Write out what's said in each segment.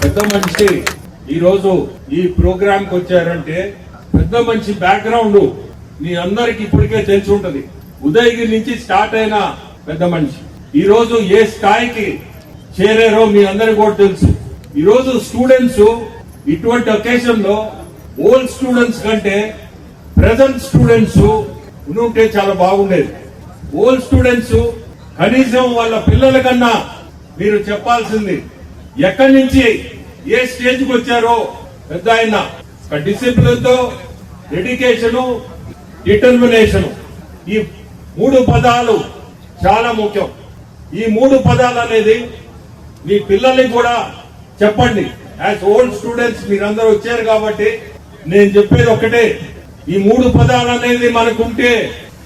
పెద్ద మనిషి ఈ రోజు ఈ ప్రోగ్రామ్ కి వచ్చారంటే పెద్ద మనిషి బ్యాక్గ్రౌండ్ మీ అందరికి ఇప్పటికే తెలిసి ఉంటది. ఉదయగిరి నుంచి స్టార్ట్ అయిన పెద్ద మనిషి ఈ రోజు ఏ స్థాయికి చేరారో మీ అందరికి కూడా తెలుసు. ఈ రోజు స్టూడెంట్స్ ఇటువంటి ఒకేషన్ లో ఓల్డ్ స్టూడెంట్స్ కంటే ప్రెసెంట్ స్టూడెంట్స్ ఉంటే చాలా బాగుండేది. ఓల్డ్ స్టూడెంట్స్ కనీసం వాళ్ళ పిల్లల కన్నా మీరు చెప్పాల్సింది ఎక్కడి నుంచి ఏ స్టేజ్ కి వచ్చారో పెద్ద ఆయన డిసిప్లిన్ తో డెడికేషన్ డిటర్మినేషన్ ఈ 3 పదాలు చాలా ముఖ్యం. ఈ 3 పదాలు అనేది మీ పిల్లలకి కూడా చెప్పండి. యాజ్ ఓల్డ్ స్టూడెంట్స్ మీరందరూ వచ్చారు కాబట్టి నేను చెప్పేది ఒకటే, ఈ 3 పదాలు అనేది మనకుంటే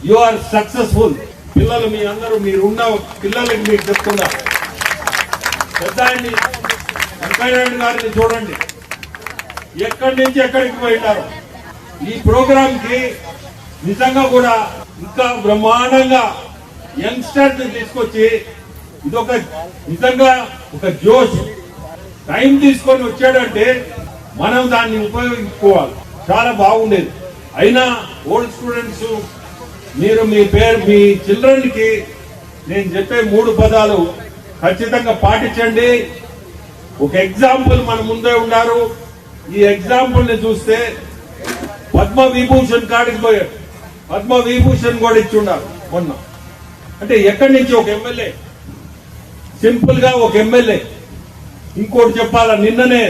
యు ఆర్ సక్సెస్ఫుల్. పిల్లలు మీ అందరూ మీరున్న పిల్లలకి మీకు చెప్తున్నా. పెద్ద ఆయన్ని వెంకయ్యనాయుడు గారిని చూడండి, ఎక్కడి నుంచి ఎక్కడికి పోయినారు. ఈ ప్రోగ్రామ్ కి నిజంగా కూడా ఇంకా బ్రహ్మాండంగా యంగ్స్టర్స్ తీసుకొచ్చి ఇదొక నిజంగా ఒక జోష్ టైం తీసుకొని వచ్చాడంటే మనం దాన్ని ఉపయోగించుకోవాలి. చాలా బాగుండేది. అయినా ఓల్డ్ స్టూడెంట్స్ మీరు మీ చిల్డ్రన్ కి నేను చెప్పే 3 పదాలు ఖచ్చితంగా పాటించండి. ఒక ఎగ్జాంపుల్ మన ముందే ఉన్నారు. ఈ ఎగ్జాంపుల్ ని చూస్తే పద్మ విభూషణ్ కాడికి పోయారు. పద్మ విభూషణ్ కూడా ఇచ్చున్నారు మొన్న. అంటే ఎక్కడి నుంచి ఒక ఎమ్మెల్యే, సింపుల్ గా ఒక ఎమ్మెల్యే. ఇంకోటి చెప్పాలా, నిన్ననే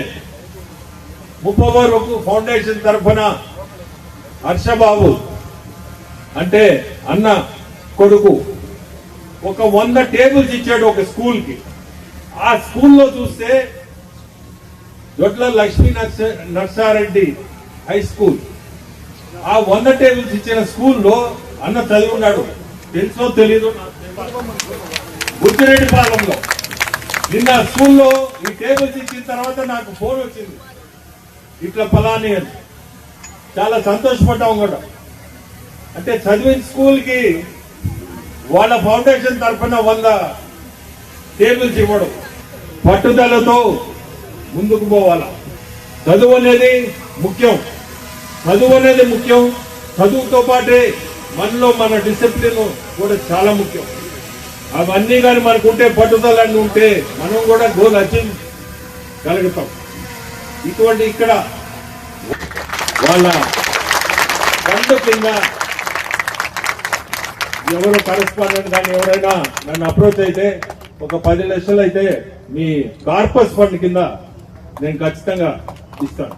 ముప్పవరకు ఫౌండేషన్ తరఫున హర్షబాబు అంటే అన్న కొడుకు ఒక 100 టేబుల్స్ ఇచ్చాడు ఒక స్కూల్ కి. ఆ స్కూల్లో చూస్తే దొడ్ల లక్ష్మీ నర్సారెడ్డి హై స్కూల్, ఆ 100 టేబుల్స్ ఇచ్చిన స్కూల్లో అన్న చదివి ఉన్నాడు. తెలుసో తెలీదు, బుచ్చిరెడ్డిపాలెంలో. నిన్న స్కూల్లో ఈ టేబుల్స్ ఇచ్చిన తర్వాత నాకు ఫోన్ వచ్చింది, ఇట్లా ఫలాని అని. చాలా సంతోషపడ్డాం కూడా. అంటే చదివిన స్కూల్ కి వాళ్ళ ఫౌండేషన్ తరఫున 100 టేబుల్స్ ఇవ్వడం, పట్టుదలతో ముందుకు పోవాలా. చదువు అనేది ముఖ్యం. చదువుతో పాటే మనలో మన డిసిప్లిన్ కూడా చాలా ముఖ్యం. అవన్నీ కానీ మనకు ఉంటే, పట్టుదలన్నీ ఉంటే మనం కూడా గోల్ అచీవ్ కలుగుతాం. ఇటువంటి ఇక్కడ వాళ్ళ ఫండ్ కింద ఎవరో కరెస్పాండెంట్ కానీ ఎవరైనా నన్ను అప్రోచ్ అయితే ఒక 10 లక్షలు అయితే మీ కార్పస్ ఫండ్ కింద నేను ఖచ్చితంగా ఇస్తాను.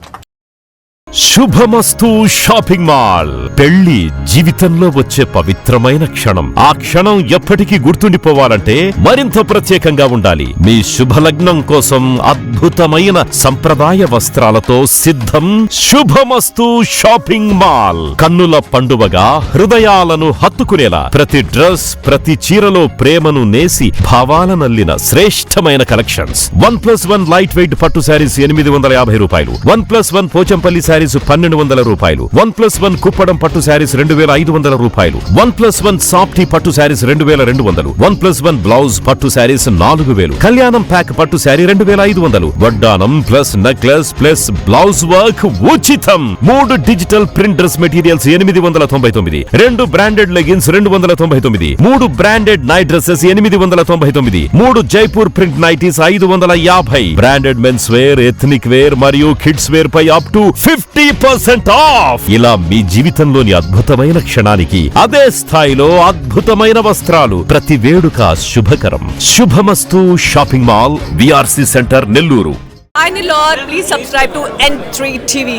శుభమస్తు షాపింగ్ మాల్. పెళ్లి జీవితంలో వచ్చే పవిత్రమైన క్షణం. ఆ క్షణం ఎప్పటికీ గుర్తుండిపోవాలంటే మరింత ప్రత్యేకంగా ఉండాలి. మీ శుభలగ్నం కోసం అద్భుతమైన సంప్రదాయ వస్త్రాలతో సిద్ధం శుభమస్తు షాపింగ్ మాల్. కన్నుల పండువగా హృదయాలను హత్తుకునేలా ప్రతి డ్రెస్, ప్రతి చీరలో ప్రేమను నేసి భావాలనల్లిన శ్రేష్టమైన కలెక్షన్స్. 1+1 లైట్ వెయిట్ పట్టు శారీస్ 850 రూపాయలు. 1+1 పోచంపల్లి శారీస్ 1200 రూపాయలు. 1+1 కుప్పడం పట్టు శారీస్ 2500 రూపాయలు. 1+1 సాఫ్టీ పట్టు శారీస్ 2200. 1+1 బ్లౌజ్ పట్టు శారీస్ 4000. కళ్యాణం ప్యాక్ పట్టు శారీ 2500. వడ్డానం plus necklace plus blouse work ఉచితం. 3 digital print dress materials 899. 2 branded leggings 299. 3 branded night dresses 899. 3 Jaipur print nighties 550. Branded men's wear, ethnic wear మరియు కిడ్స్ వేర్ పై అప్ టు 50% ఆఫ్. ఇలా మీ జీవితంలోని అద్భుతమైన క్షణానికి అదే స్థాయిలో అద్భుతమైన వస్త్రాలు. ప్రతి వేడుక శుభకరం. శుభమస్తు shopping mall, VRC centre, Nellore. Please subscribe to N3 TV.